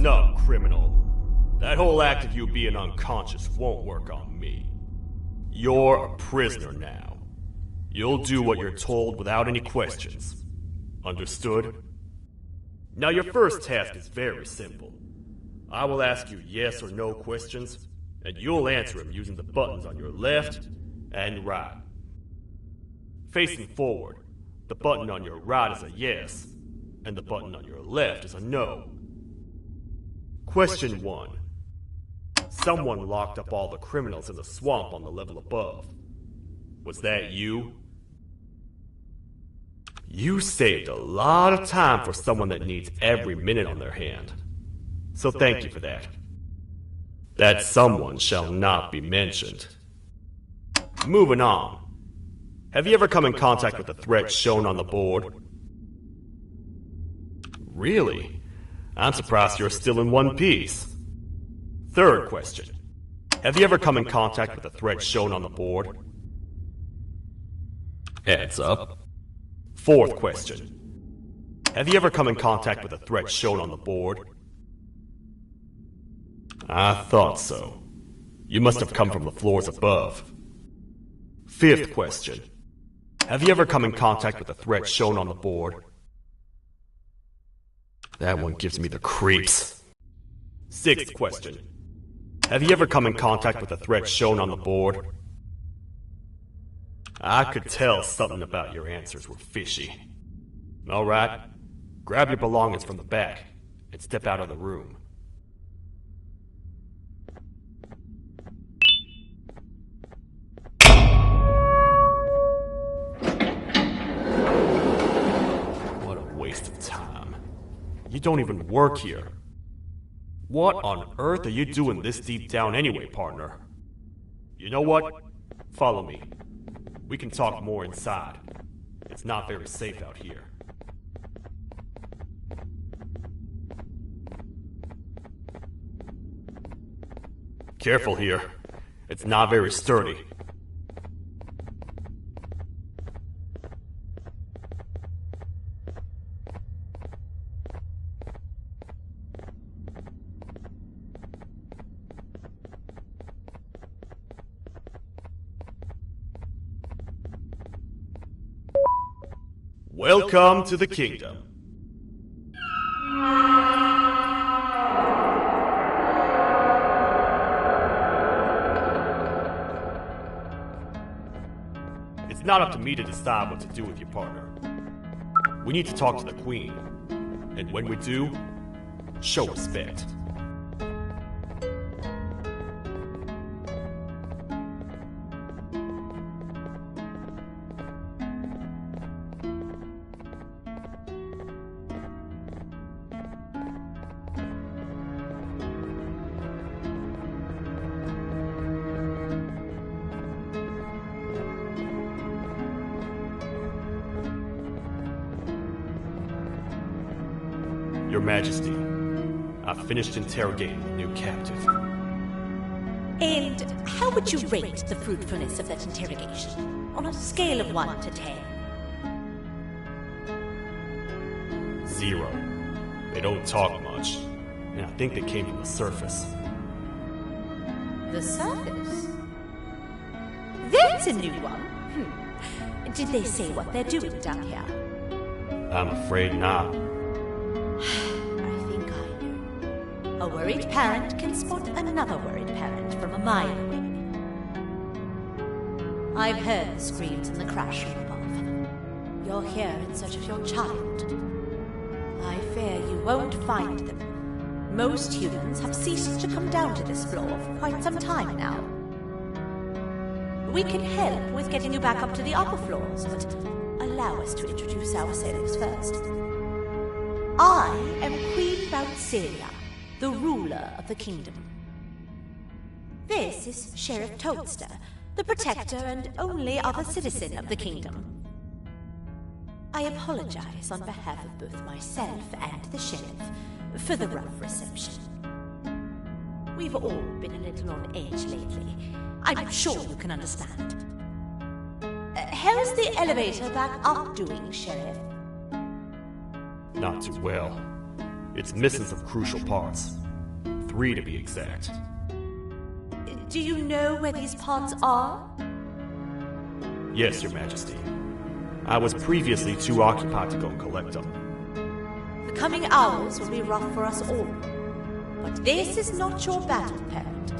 Listen up, criminal. That whole act of you being unconscious won't work on me. You're a prisoner now. You'll do what you're told without any questions. Understood? Now your first task is very simple. I will ask you yes or no questions, and you'll answer them using the buttons on your left and right. Facing forward, the button on your right is a yes, and the button on your left is a no. Question 1. Someone locked up all the criminals in the swamp on the level above. Was that you? You saved a lot of time for someone that needs every minute on their hand. So thank you for that. That someone shall not be mentioned. Moving on. Have you ever come in contact with the threat shown on the board? Really? I'm surprised you're still in one piece. Third question. Have you ever come in contact with the threat shown on the board? Heads up. Fourth question. Have you ever come in contact with the threat shown on the board? I thought so. You must have come from the floors above. Fifth question. Have you ever come in contact with the threat shown on the board? That one gives me the creeps. Sixth question. Have you ever come in contact with the threat shown on the board? I could tell something about your answers were fishy. Alright, grab your belongings from the back and step out of the room. What a waste of time. You don't even work here. What on earth are you doing this deep down anyway, partner? You know what? Follow me. We can talk more inside. It's not very safe out here. Careful here. It's not very sturdy. Welcome to the kingdom. It's not up to me to decide what to do with your partner. We need to talk to the queen. And when we do, show respect. Your Majesty, I've finished interrogating the new captive. And how would you rate the fruitfulness of that interrogation, on a scale of 1 to 10? 0. They don't talk much, and I think they came from the surface. The surface? That's a new one. Did they say what they're doing down here? I'm afraid not. I think I know. A worried parent can spot another worried parent from a mile away. I've heard the screams and the crash from above. You're here in search of your child. I fear you won't find them. Most humans have ceased to come down to this floor for quite some time now. We can help with getting you back up to the upper floors, but allow us to introduce ourselves first. I am Queen Celia, the ruler of the kingdom. This is Sheriff Toadster, the protector and only other citizen of the kingdom. I apologize on behalf of both myself and the sheriff for the rough reception. We've all been a little on edge lately. I'm sure you can understand. How's the elevator back up doing, Sheriff? Not too well. It's missing some crucial parts. 3 to be exact. Do you know where these parts are? Yes, Your Majesty. I was previously too occupied to go and collect them. The coming hours will be rough for us all. But this is not your battle, Parent.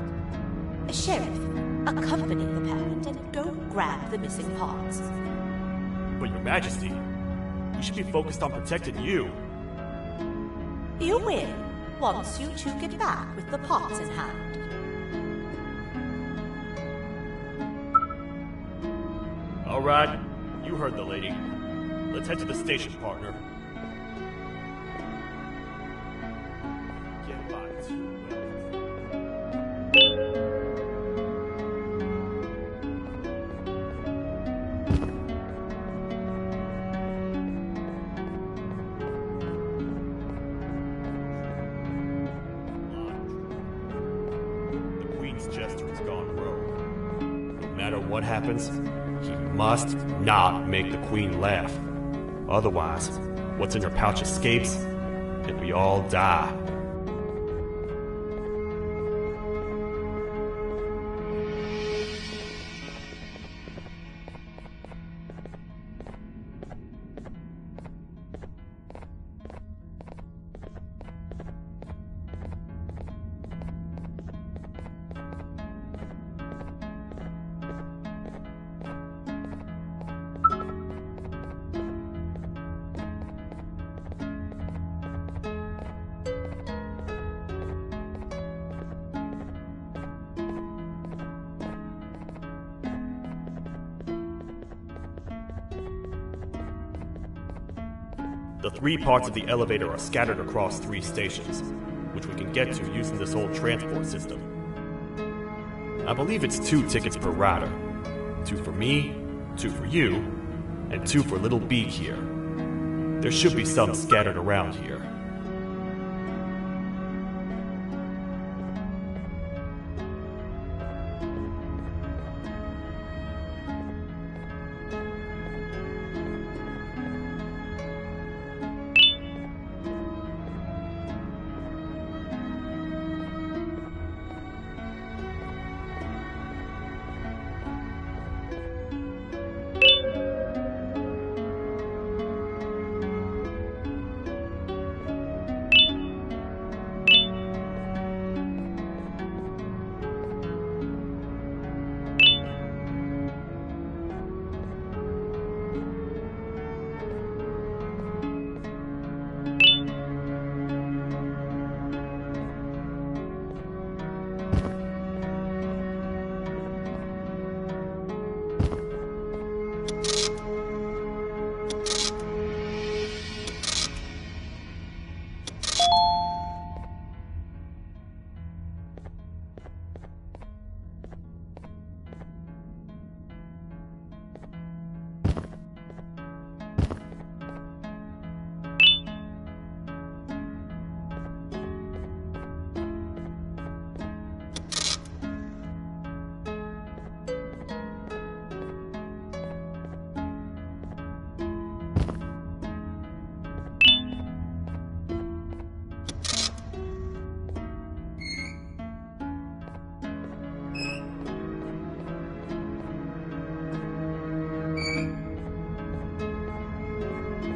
Sheriff, accompany the Parent and go grab the missing parts. But Your Majesty, we should be focused on protecting you. You will, once you two get back with the parts in hand. All right, you heard the lady. Let's head to the station, partner. Get by too well. The Queen's jester has gone rogue. No matter what happens, he must not make the Queen laugh. Otherwise, what's in her pouch escapes, and we all die. The 3 parts of the elevator are scattered across 3 stations, which we can get to using this old transport system. I believe it's 2 tickets per rider. 2 for me, 2 for you, and 2 for Little Beak here. There should be some scattered around here.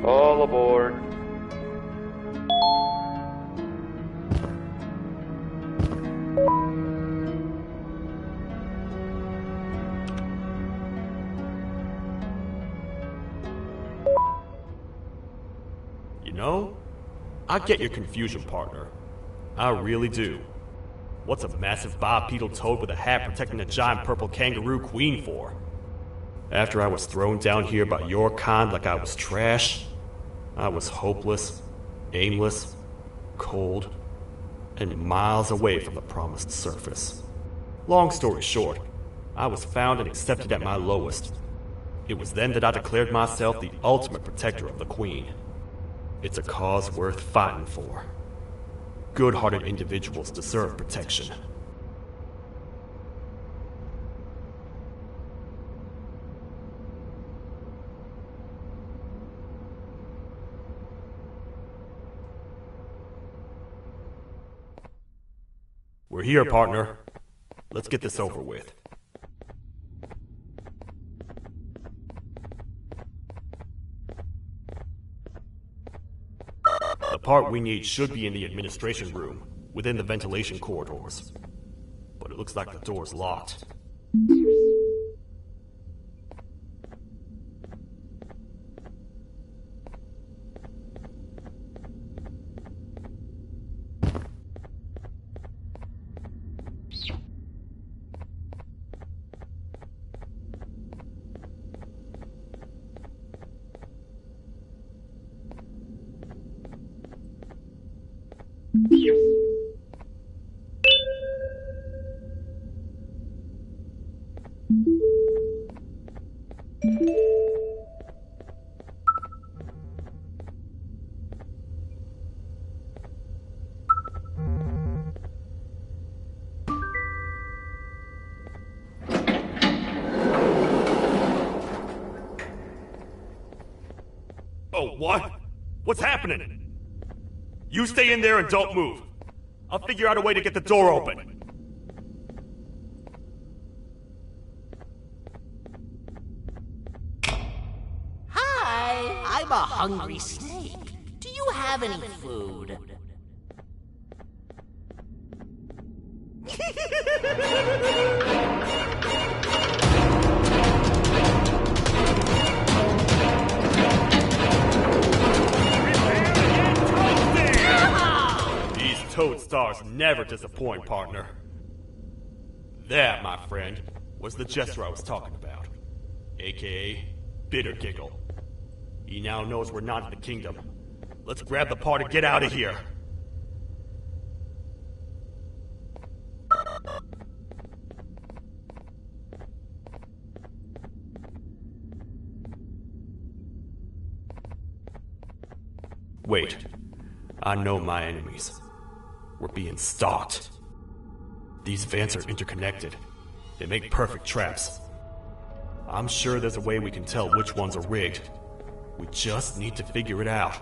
All aboard. You know, I get your confusion, partner. I really do. What's a massive bipedal toad with a hat protecting a giant purple kangaroo queen for? After I was thrown down here by your kind like I was trash, I was hopeless, aimless, cold, and miles away from the promised surface. Long story short, I was found and accepted at my lowest. It was then that I declared myself the ultimate protector of the Queen. It's a cause worth fighting for. Good-hearted individuals deserve protection. here, partner. Let's get this over with. The part we need should be in the administration room, within the ventilation corridors. But it looks like the door's locked. Oh, what? What's happening? You stay in there and don't move. I'll figure out a way to get the door open. Hi, I'm a hungry snake. Do you have any food? Toad stars never disappoint, partner. That, my friend, was the jester I was talking about. AKA Bitter Giggle. He now knows we're not in the kingdom. Let's grab the part and get out of here. Wait. I know my enemies. We're being stalked. These vents are interconnected. They make perfect traps. I'm sure there's a way we can tell which ones are rigged. We just need to figure it out.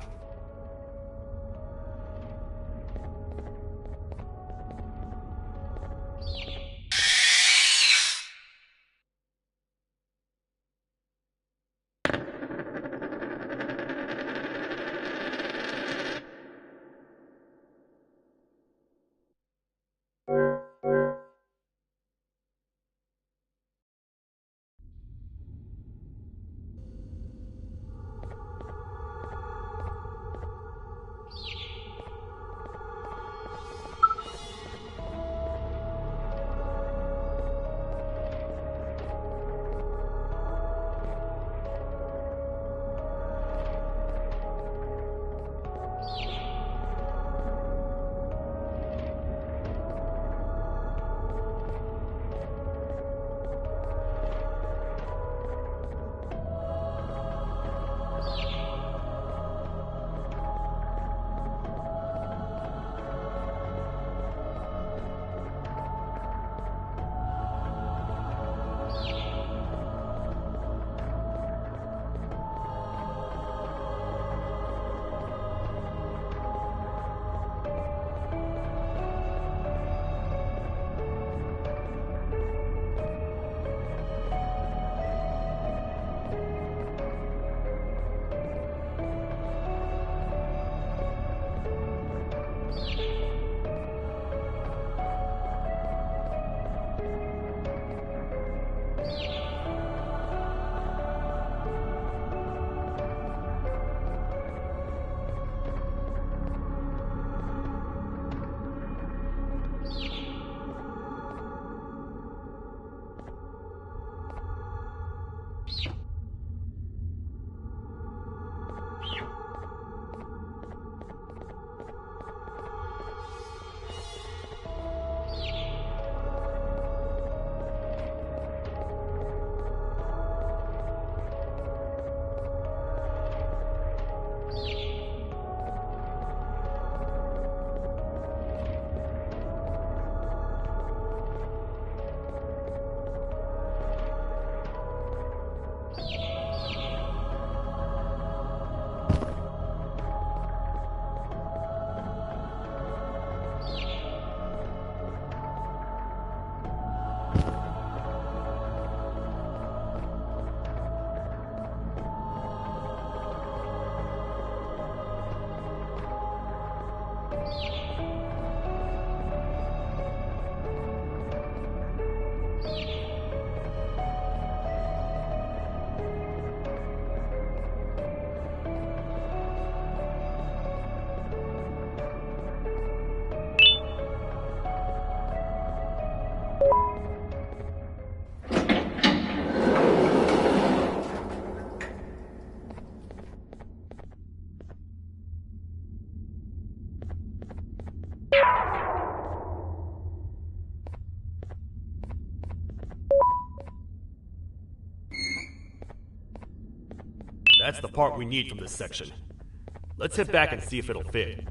That's the part we need from this section. Let's head back and see if it'll fit.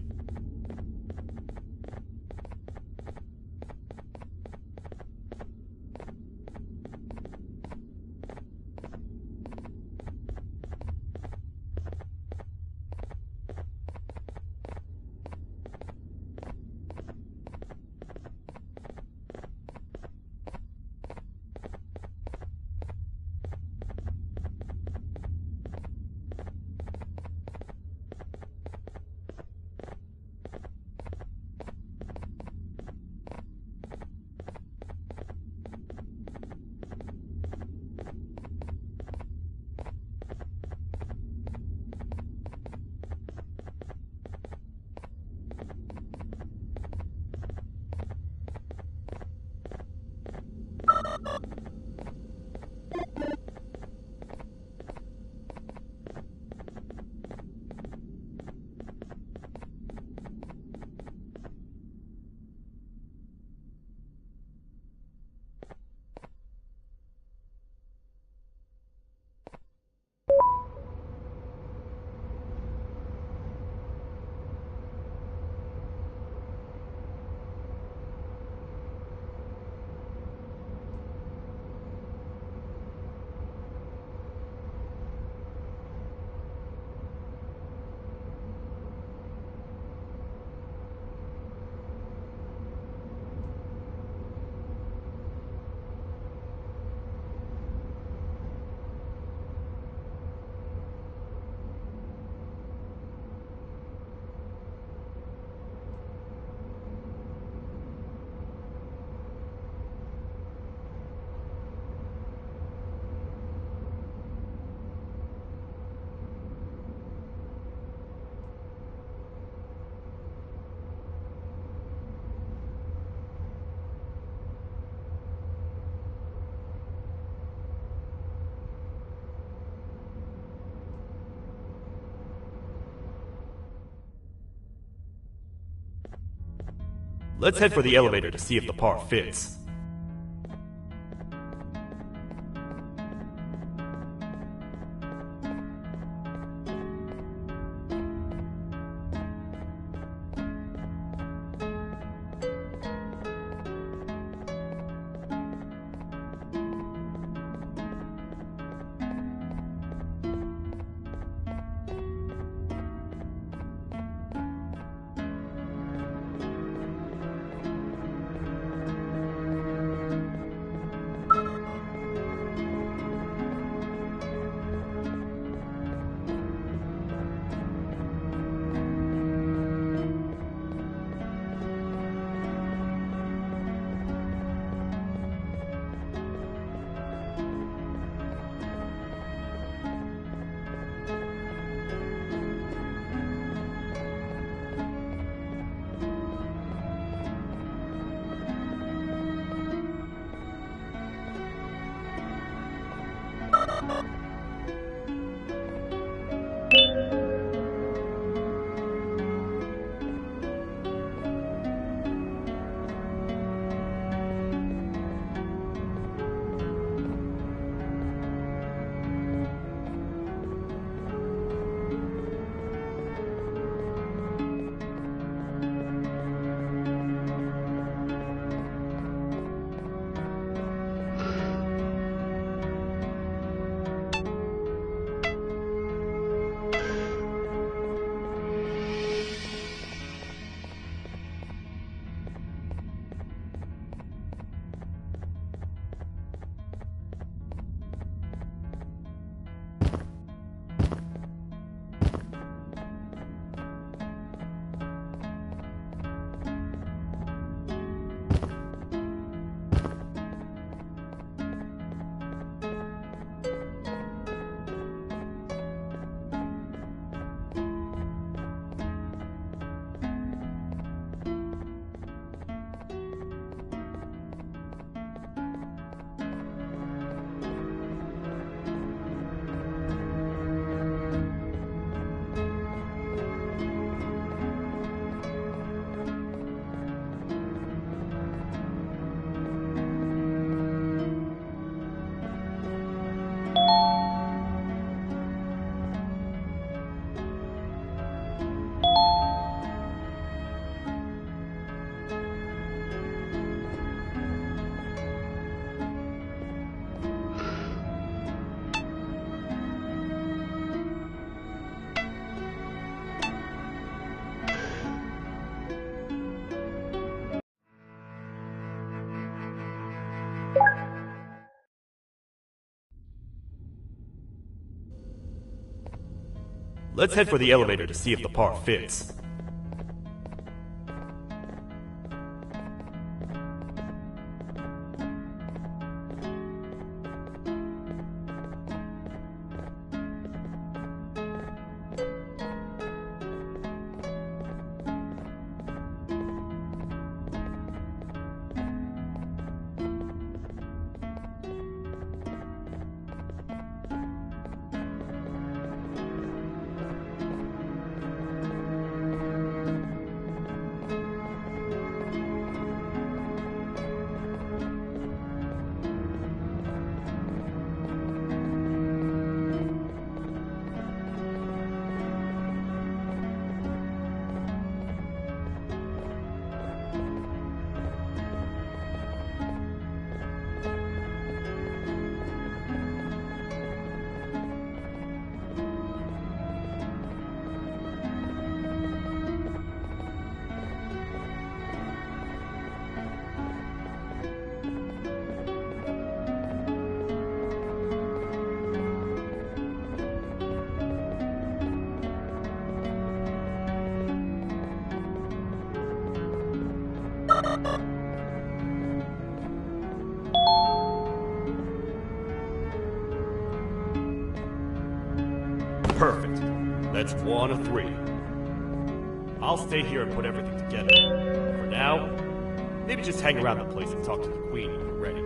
Let's head for the elevator to see if the part fits. Let's head for the elevator to see if the part fits. Perfect. That's 1 of 3. I'll stay here and put everything together. For now, maybe just hang around the place and talk to the Queen when you're ready.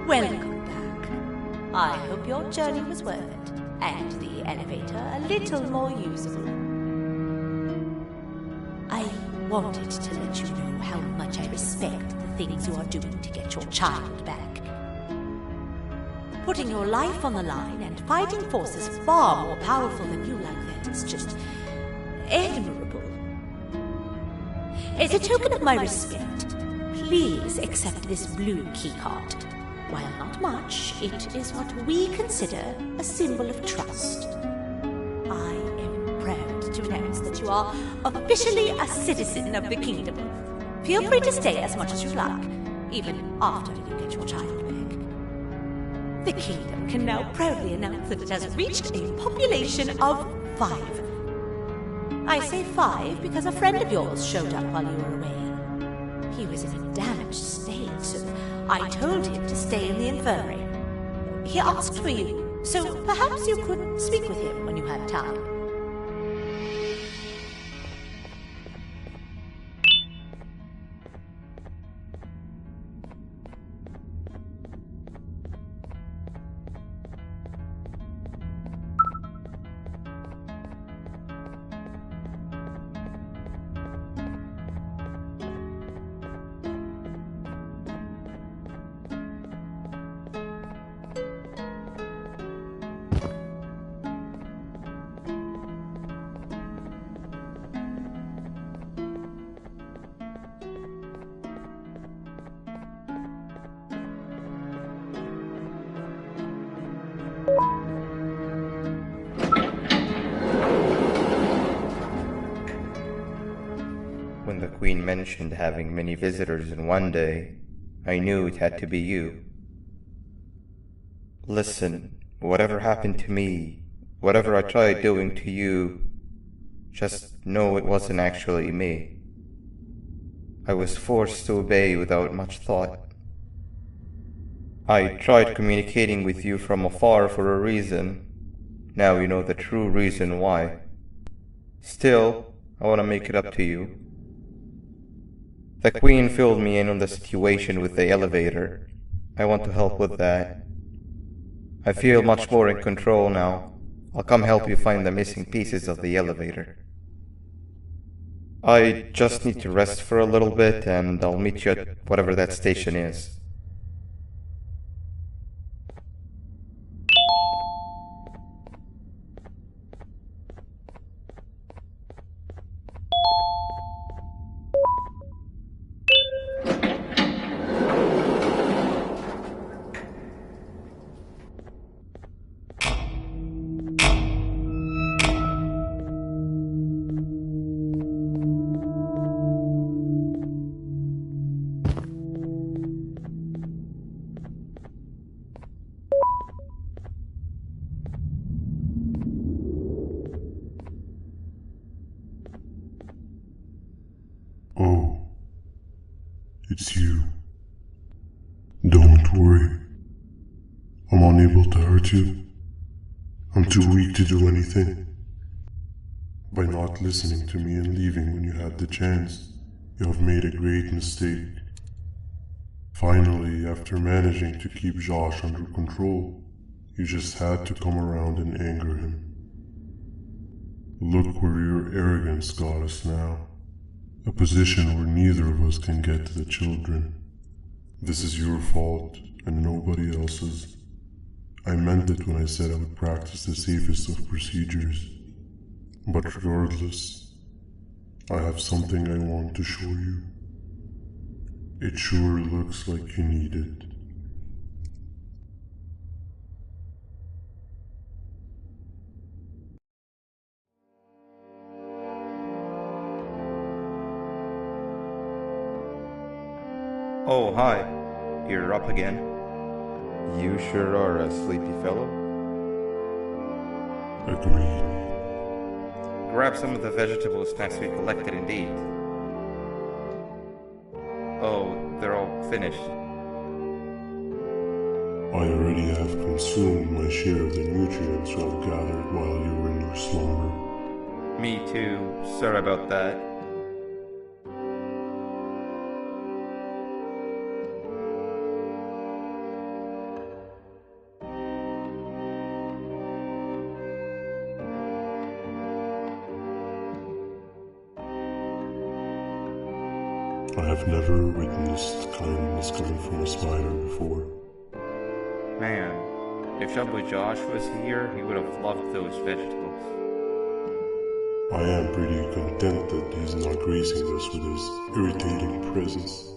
Welcome back. I hope your journey was worth it, and the elevator a little more usable. I wanted to let you know how much I respect the things you are doing to get your child back. Putting your life on the line and fighting forces far more powerful than you like that is just admirable. As a token of my respect, please accept this blue keycard. While not much, it is what we consider a symbol of trust. I am proud to announce that you are officially a citizen of the kingdom. Feel free to stay as much as you like, even after you get your child back. The kingdom can now proudly announce that it has reached a population of 5. I say 5 because a friend of yours showed up while you were away. He was in a damaged state, so I told him to stay in the infirmary. He asked for you, so perhaps you could speak with him when you have time. When the Queen mentioned having many visitors in one day, I knew it had to be you. Listen, whatever happened to me, whatever I tried doing to you, just know it wasn't actually me. I was forced to obey without much thought. I tried communicating with you from afar for a reason. Now you know the true reason why. Still, I want to make it up to you. The Queen filled me in on the situation with the elevator. I want to help with that. I feel much more in control now. I'll come help you find the missing pieces of the elevator. I just need to rest for a little bit, and I'll meet you at whatever that station is. Oh, it's you. Don't worry. I'm unable to hurt you. I'm too weak to do anything. By not listening to me and leaving when you had the chance, you have made a great mistake. Finally, after managing to keep Josh under control, you just had to come around and anger him. Look where your arrogance got us now. A position where neither of us can get to the children. This is your fault, and nobody else's. I meant it when I said I would practice the safest of procedures. But regardless, I have something I want to show you. It sure looks like you need it. Oh, hi. You're up again. You sure are a sleepy fellow. Agreed. Grab some of the vegetable snacks we collected indeed. Oh, they're all finished. I already have consumed my share of the nutrients you have gathered while you were in your slumber. Me too. Sorry about that. I have never witnessed kindness coming from a spider before. Man, if Jumbo Josh was here, he would have loved those vegetables. I am pretty content that he's not gracing us with his irritating presence.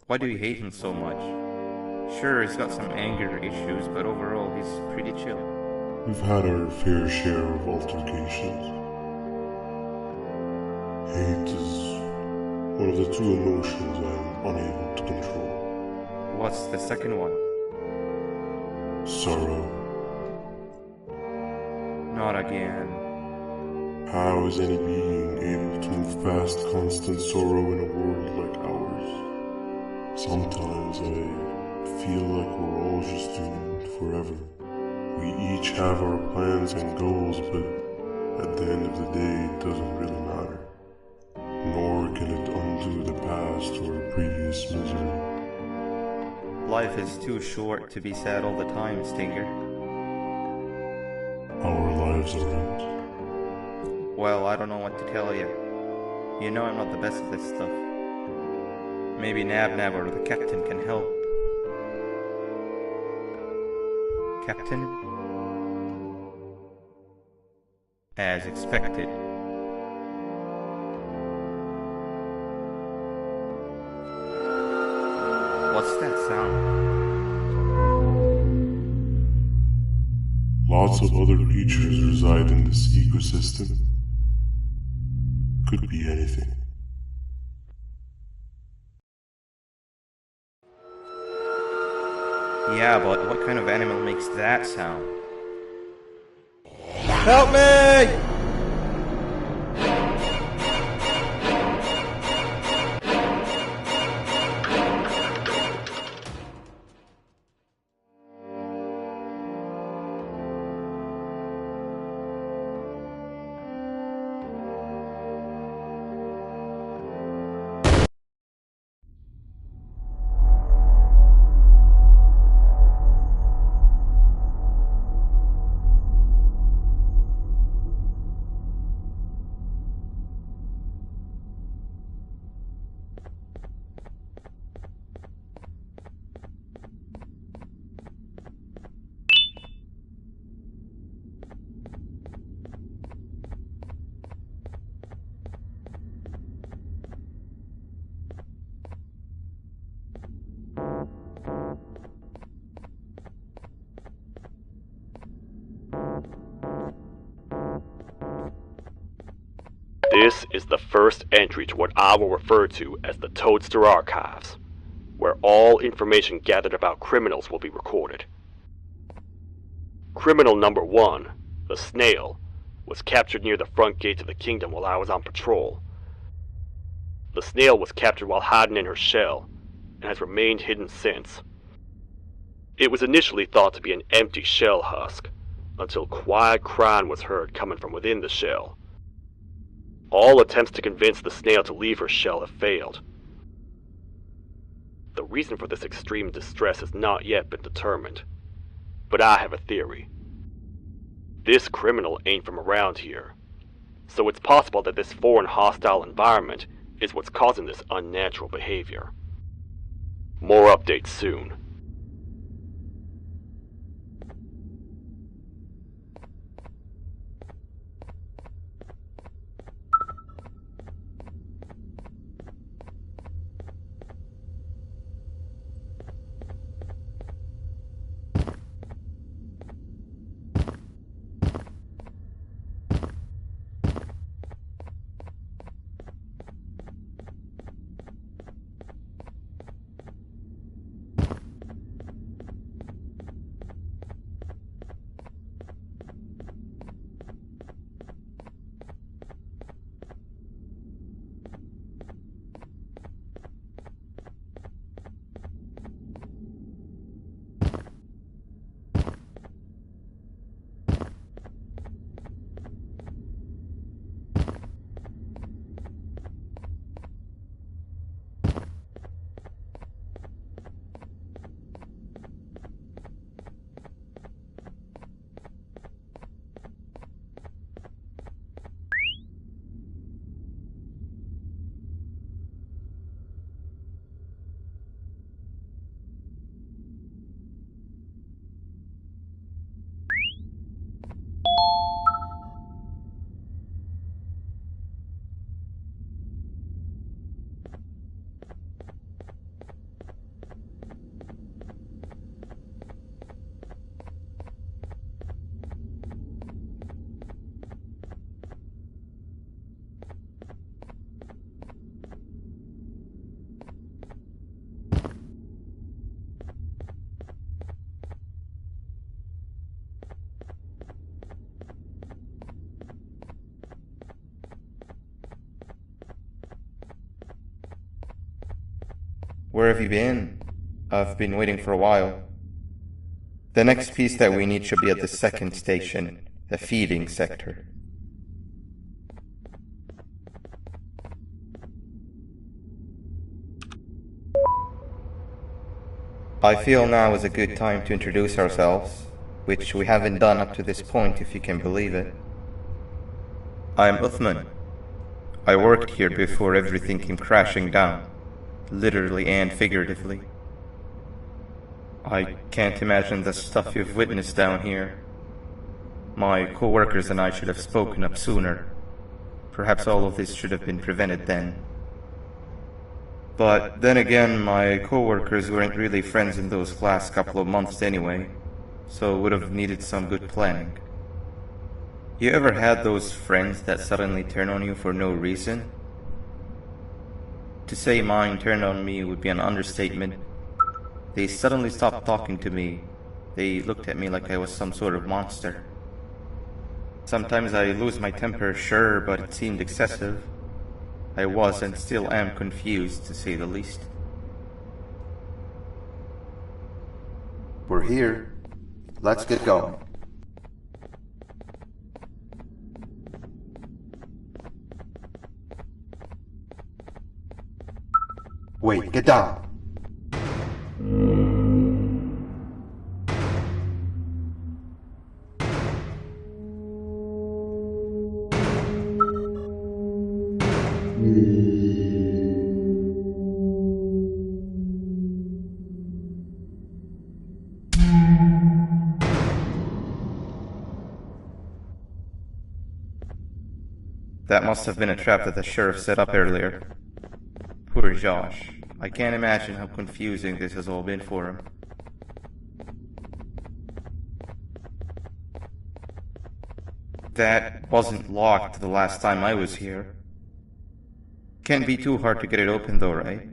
Why do you hate him so much? Sure, he's got some anger issues, but overall he's pretty chill. We've had our fair share of altercations. Hate is one of the two emotions I'm unable to control. What's the second one? Sorrow. Not again. How is any being able to move past constant sorrow in a world like ours? Sometimes I feel like we're all just doomed forever. We each have our plans and goals, but at the end of the day, it doesn't really matter. Nor can it undo the past or previous misery. Life is too short to be sad all the time, Stinger. Our lives aren't. Well, I don't know what to tell you. You know I'm not the best at this stuff. Maybe Nab or the captain can help. Captain? As expected. What's that sound? Lots of other creatures reside in this ecosystem. Could be anything. Yeah, but what kind of animal makes that sound? Help me! is the first entry to what I will refer to as the Toadster Archives, where all information gathered about criminals will be recorded. Criminal number 1, the snail, was captured near the front gates of the kingdom while I was on patrol. The snail was captured while hiding in her shell, and has remained hidden since. It was initially thought to be an empty shell husk, until quiet crying was heard coming from within the shell. All attempts to convince the snail to leave her shell have failed. The reason for this extreme distress has not yet been determined, but I have a theory. This criminal ain't from around here, so it's possible that this foreign hostile environment is what's causing this unnatural behavior. More updates soon. Where have you been? I've been waiting for a while. The next piece that we need should be at the second station, the feeding sector. I feel now is a good time to introduce ourselves, which we haven't done up to this point, if you can believe it. I'm Uthman. I worked here before everything came crashing down, literally and figuratively. I can't imagine the stuff you've witnessed down here. My co-workers and I should have spoken up sooner. Perhaps all of this should have been prevented then. But then again, my co-workers weren't really friends in those last couple of months anyway, so would have needed some good planning. You ever had those friends that suddenly turn on you for no reason? To say mine turned on me would be an understatement. They suddenly stopped talking to me. They looked at me like I was some sort of monster. Sometimes I lose my temper, sure, but it seemed excessive. I was and still am confused, to say the least. We're here. Let's get going. Wait, get down. That must have been a trap that the sheriff set up earlier. Poor Josh. I can't imagine how confusing this has all been for him. That wasn't locked the last time I was here. Can't be too hard to get it open though, right?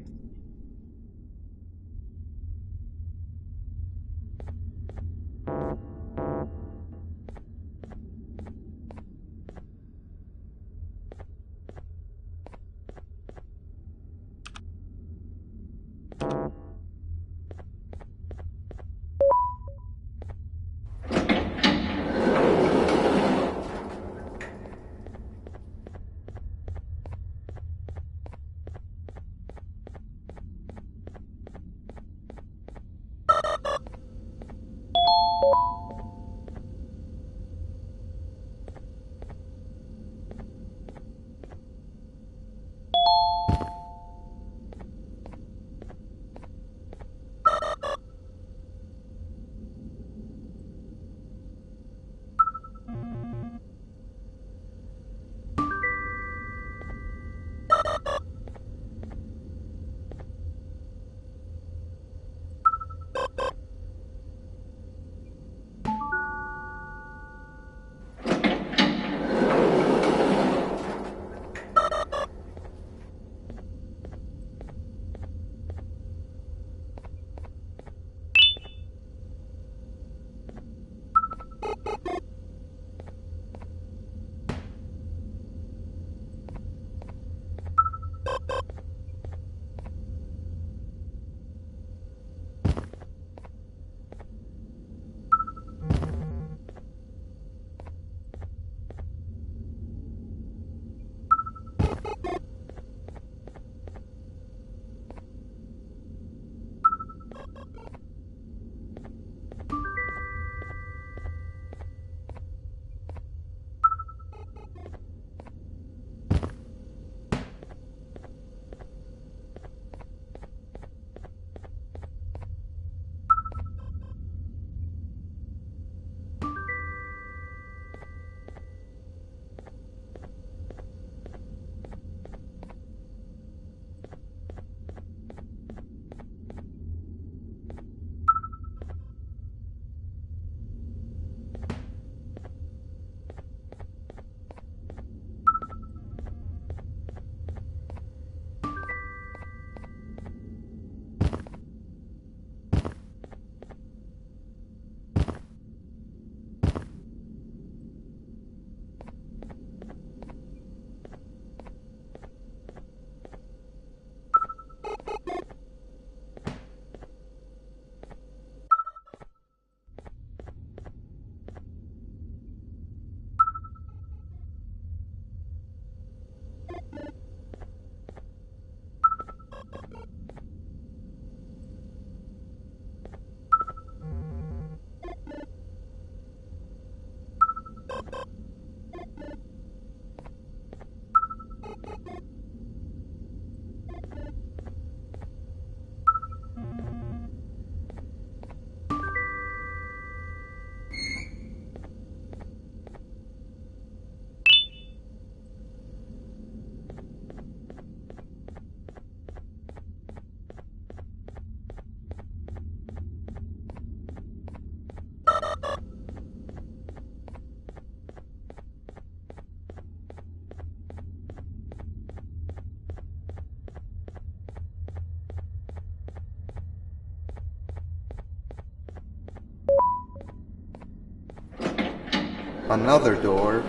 Another door.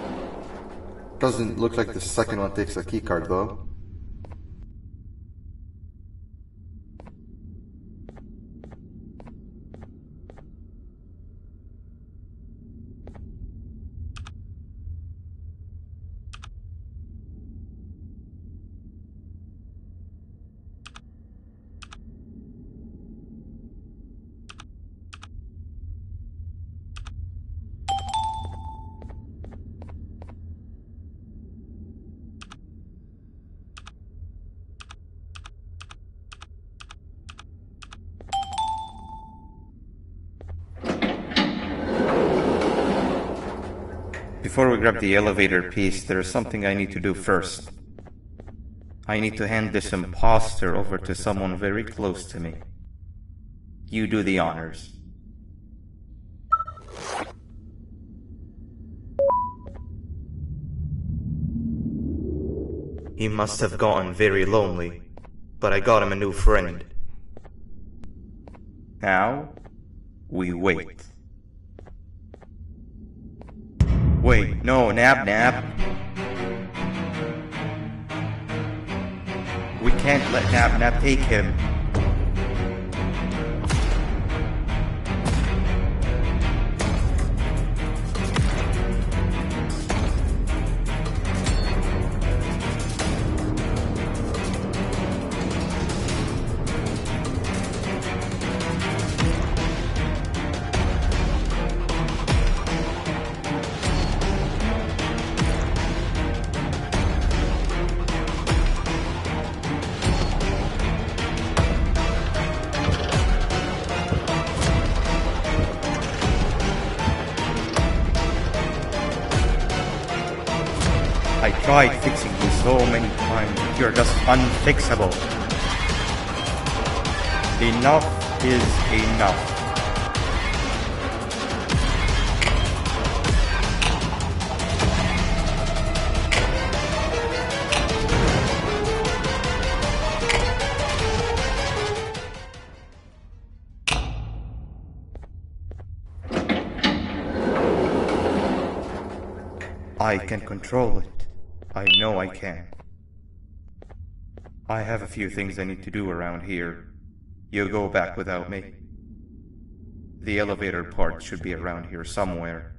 Doesn't look like the second one takes a keycard though. Before we grab the elevator piece, there's something I need to do first. I need to hand this imposter over to someone very close to me. You do the honors. He must have gotten very lonely, but I got him a new friend. Now, we wait. Wait, no, Nab. We can't let Nab take him. I tried fixing you so many times, but you're just unfixable. Enough is enough. I can control it. I know I can. I have a few things I need to do around here. You'll go back without me. The elevator part should be around here somewhere.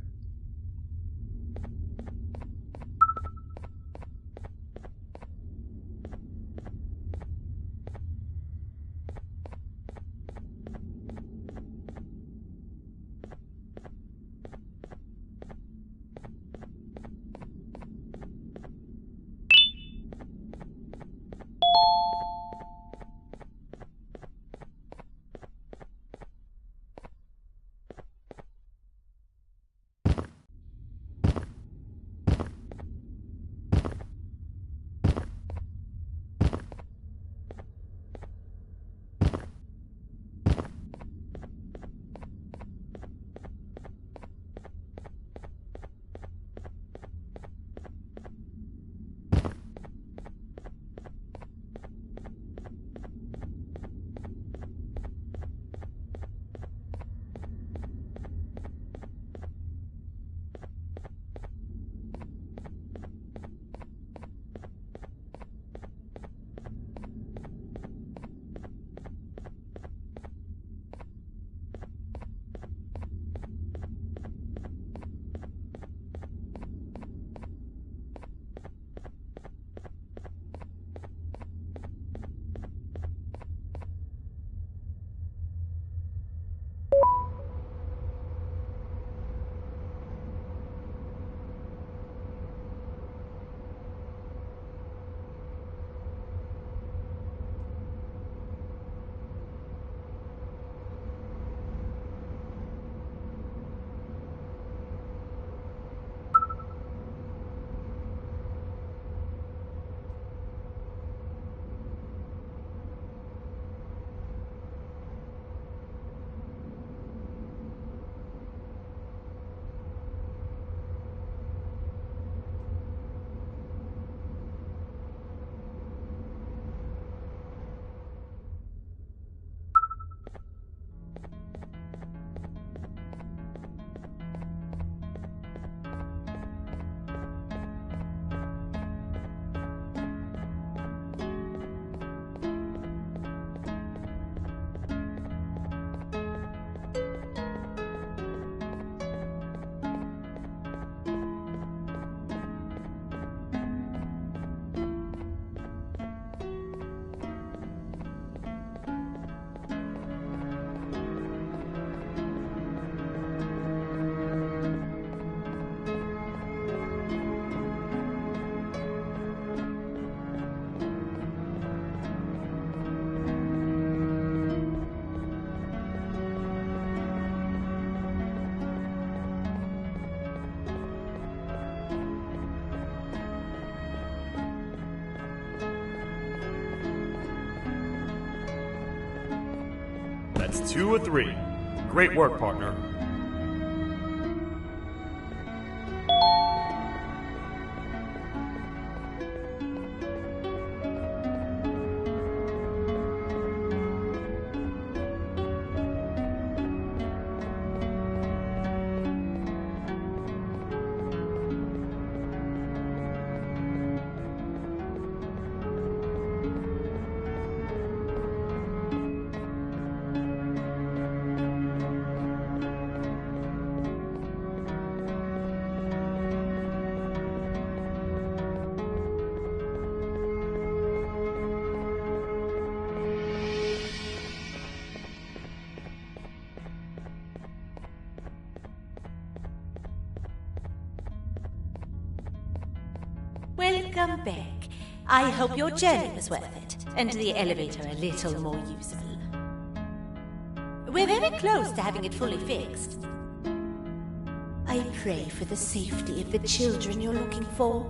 That's 2 of 3. Great work, partner. Welcome back. I hope your journey was worth it, and the elevator a little more usable. We're very close to having it fully fixed. I pray for the safety of the children you're looking for.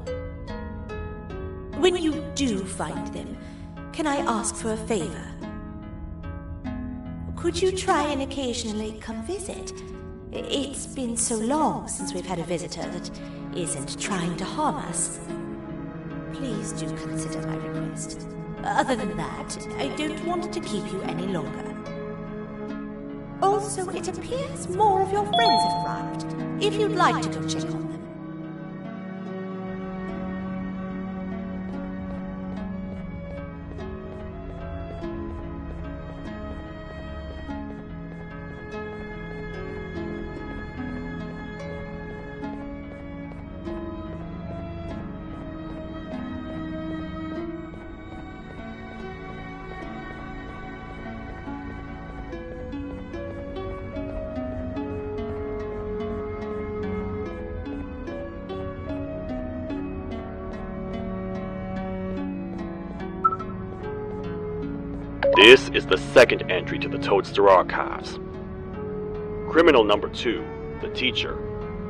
When you do find them, can I ask for a favor? Could you try and occasionally come visit? It's been so long since we've had a visitor that isn't trying to harm us. Please do consider my request. Other than that, I don't want to keep you any longer. Also, it appears more of your friends have arrived, if you'd like to go check on them. This is the second entry to the Toadster Archives. Criminal number 2, the teacher,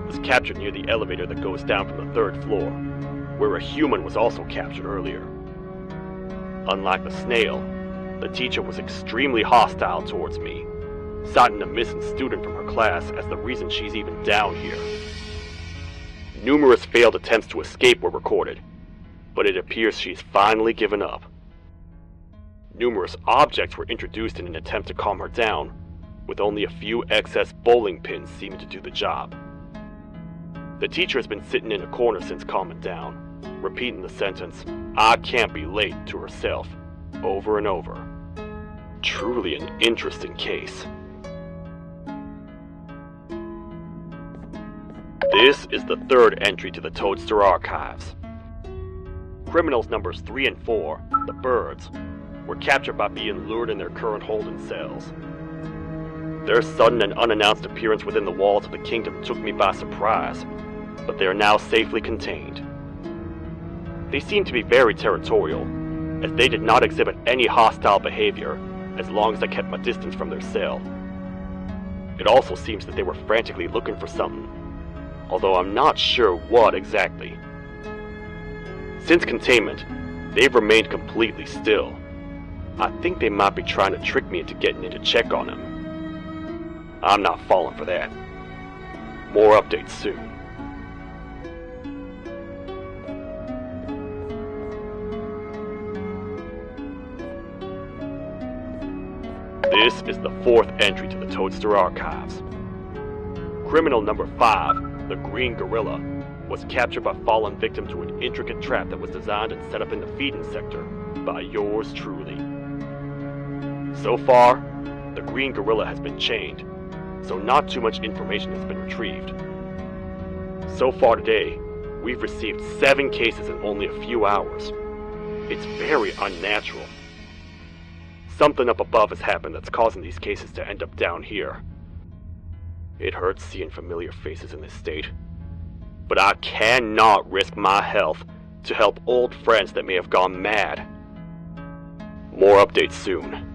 was captured near the elevator that goes down from the 3rd floor, where a human was also captured earlier. Unlike the snail, the teacher was extremely hostile towards me, citing a missing student from her class as the reason she's even down here. Numerous failed attempts to escape were recorded, but it appears she's finally given up. Numerous objects were introduced in an attempt to calm her down, with only a few excess bowling pins seeming to do the job. The teacher has been sitting in a corner since calming down, repeating the sentence, "I can't be late," to herself, over and over. Truly an interesting case. This is the 3rd entry to the Toadster Archives. Criminals numbers 3 and 4, the birds, were captured by being lured in their current holding cells. Their sudden and unannounced appearance within the walls of the kingdom took me by surprise, but they are now safely contained. They seem to be very territorial, as they did not exhibit any hostile behavior as long as I kept my distance from their cell. It also seems that they were frantically looking for something, although I'm not sure what exactly. Since containment, they've remained completely still. I think they might be trying to trick me into getting in to check on him. I'm not falling for that. More updates soon. This is the 4th entry to the Toadster Archives. Criminal number 5, the Green Gorilla, was captured by falling victim to an intricate trap that was designed and set up in the feeding sector by yours truly. So far, the Green Gorilla has been chained, so not too much information has been retrieved. So far today, we've received 7 cases in only a few hours. It's very unnatural. Something up above has happened that's causing these cases to end up down here. It hurts seeing familiar faces in this state, but I cannot risk my health to help old friends that may have gone mad. More updates soon.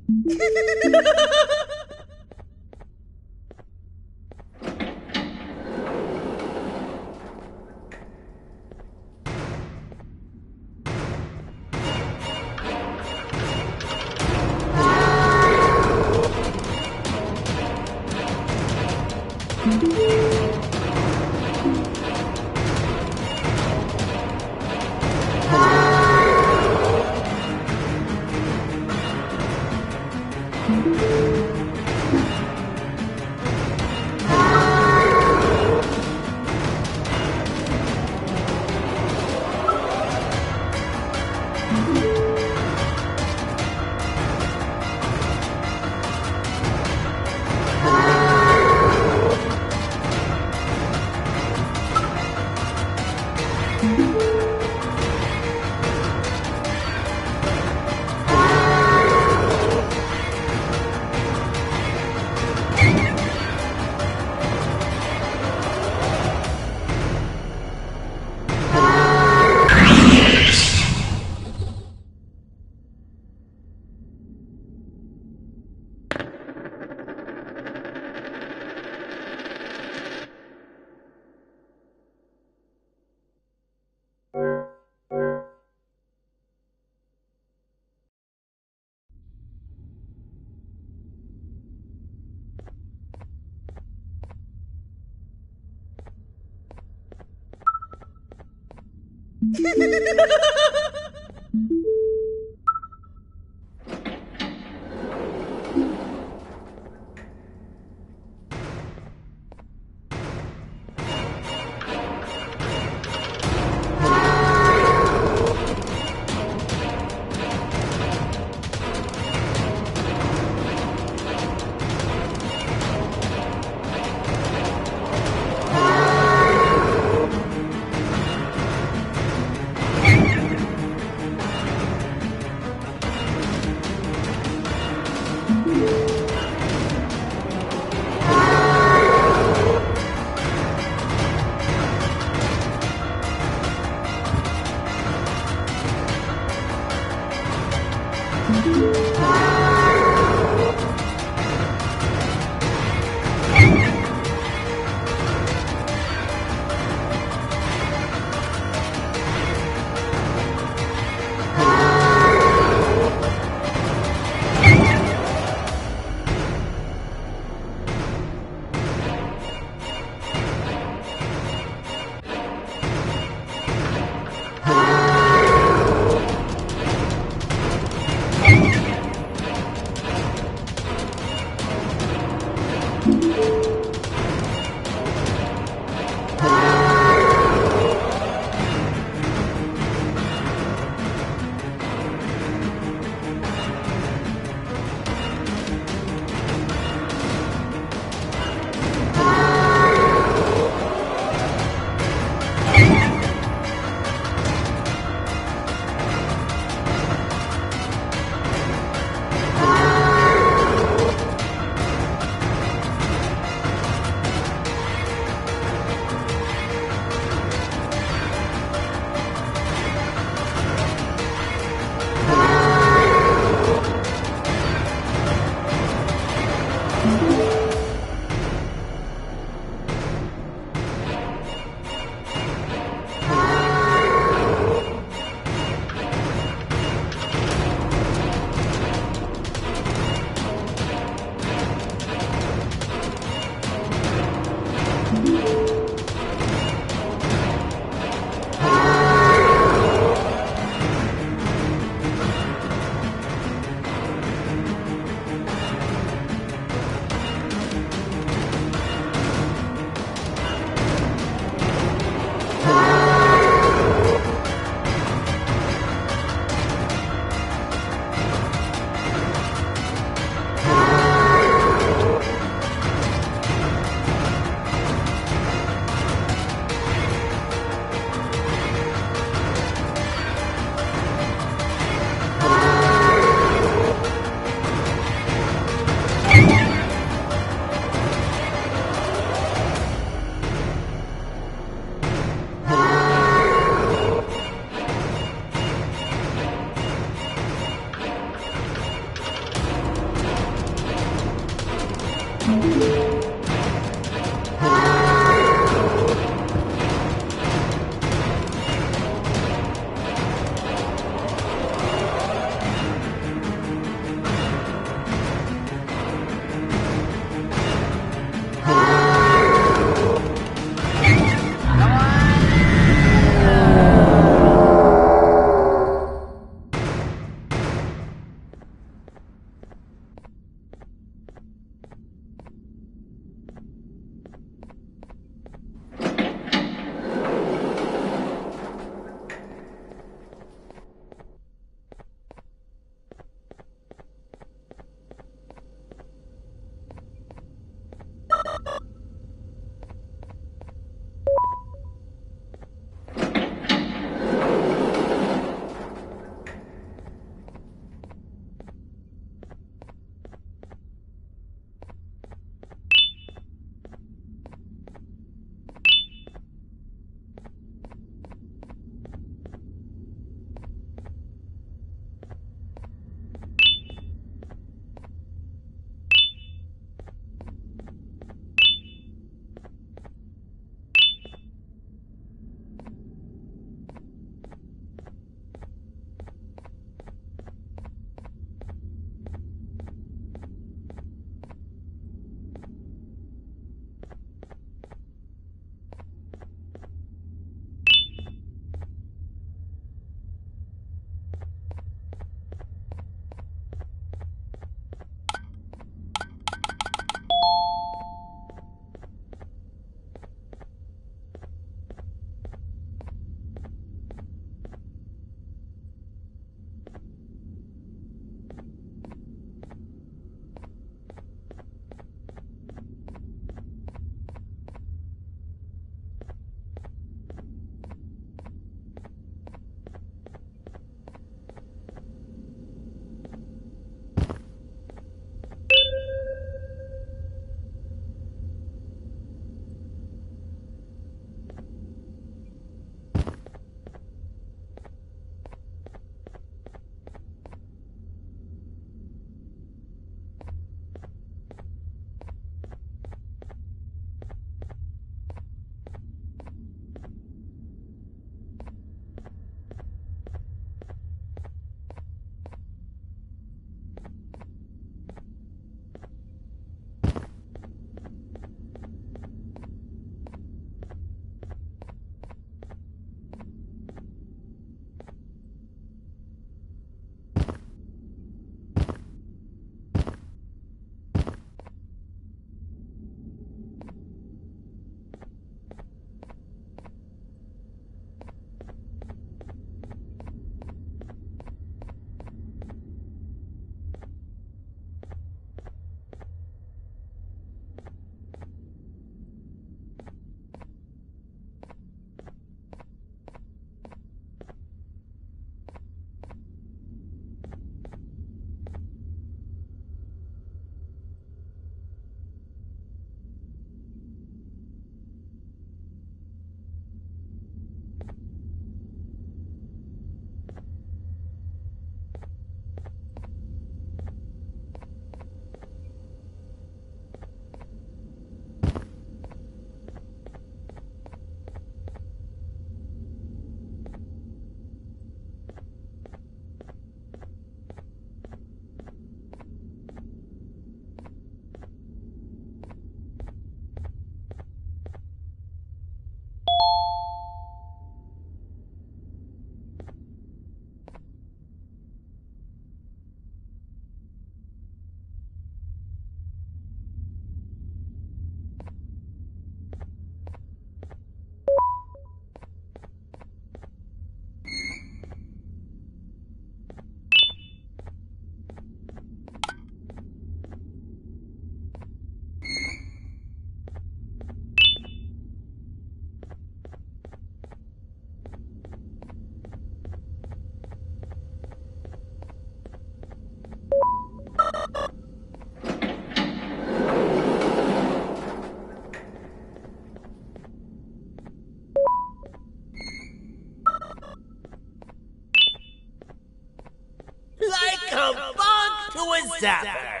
Like a bug to a zapper.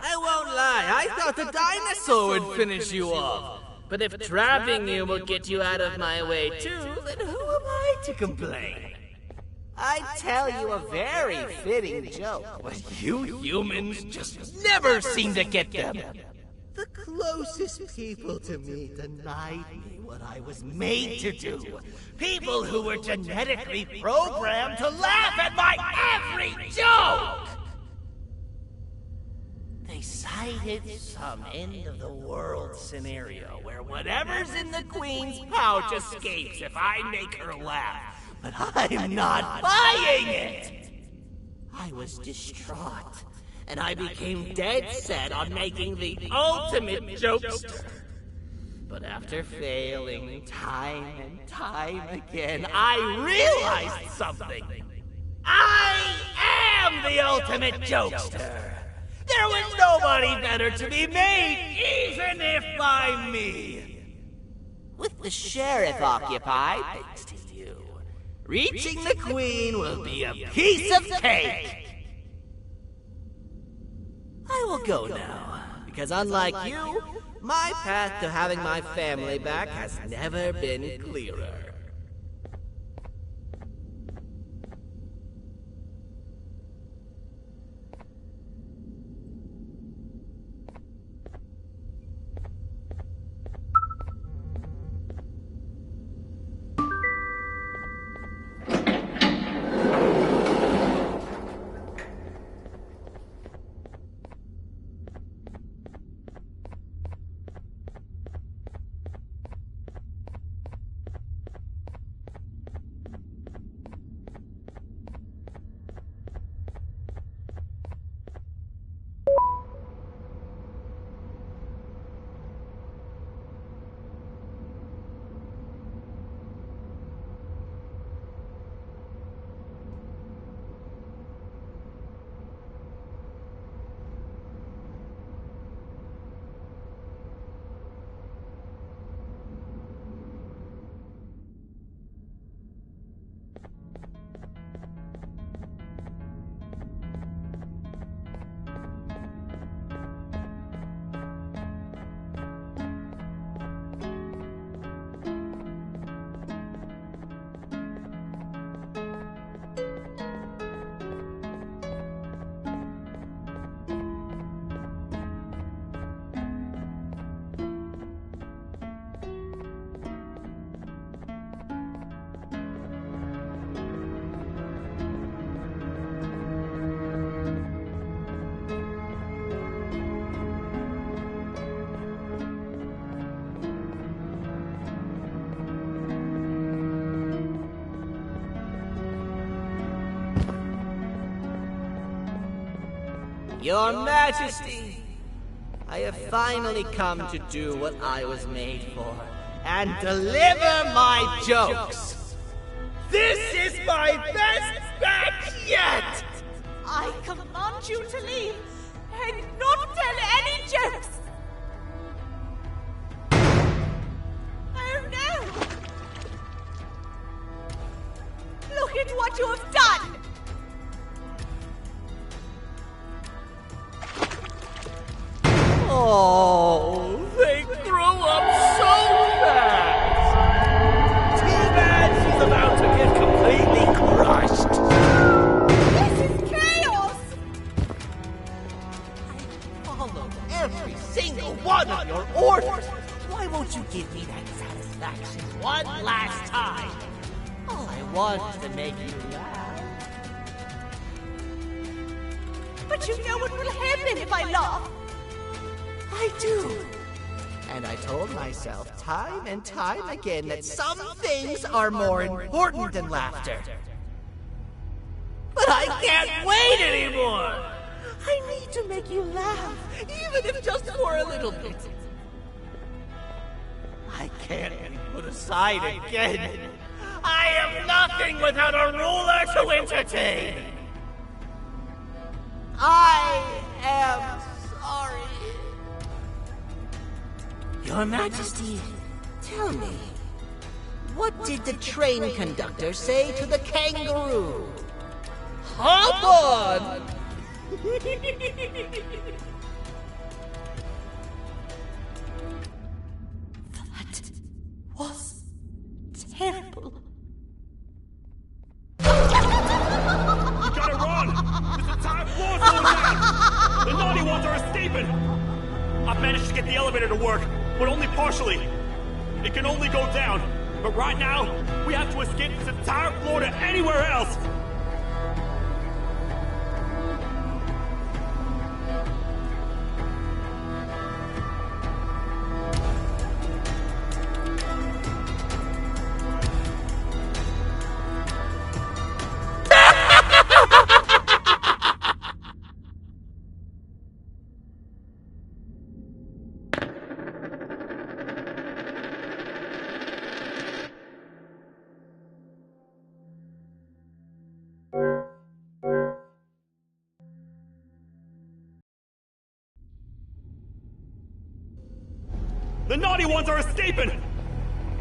I won't lie, I thought the dinosaur would finish you off. But if trapping you will get you out of my way too, then who am I to complain? I'd tell you a very fitting joke, but you humans just never seem to get them. The closest people to me denied me what I was made to do. People who were genetically programmed to laugh at my every joke! They cited some end-of-the-world scenario where whatever's in the Queen's pouch escapes if I make her laugh. But I'm not buying it! I was distraught, and I became dead set on making the ultimate jokester. But after failing time and time again, I realized something. I am the ultimate jokester! There was nobody better to be made, even if by me! with the sheriff occupied, thanks to you. Reaching the Queen will be a piece of cake! I will go now, because unlike you, my path to having my family back has never been clearer. Your Majesty, I have finally come to do what I was made for, and deliver my jokes. This is my best bet yet! I command you to leave and not tell any jokes! Oh no! Look at what you have done! Oh, they grow up so fast! Too bad she's about to get completely crushed! This is chaos! I followed every single one of your orders! Why won't you give me that satisfaction one last time? All I want is to make you laugh. But you know what will happen if I laugh! I do. And I told myself time and time again that some things are more important than laughter. But I can't wait anymore! I need to make you laugh, even if just for a little bit. I can't be put aside again. I am nothing without a ruler to entertain. I am sorry. Your Majesty, tell me, what did the train conductor say to the kangaroo? Hop on! stapling! I've managed to get the elevator to work, but only partially. It can only go down, but right now, we have to escape this entire floor to anywhere else! The naughty ones are escaping!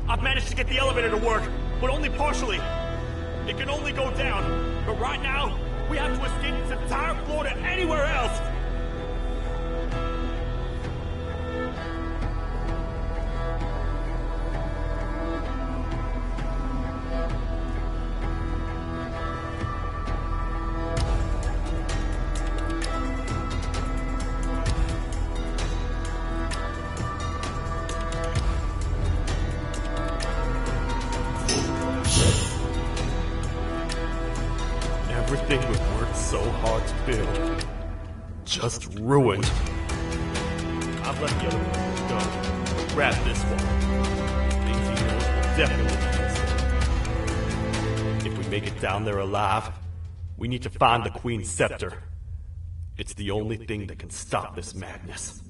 I've managed to get the elevator to work, but only partially. It can only go down, but right now, we have to escape this entire floor to anywhere else! Everything we've worked so hard to build, just ruined. I've let the other ones go, but grab this one. Things he knows will definitely be useful. If we make it down there alive, we need to find the Queen's scepter. It's the only thing that can stop this madness.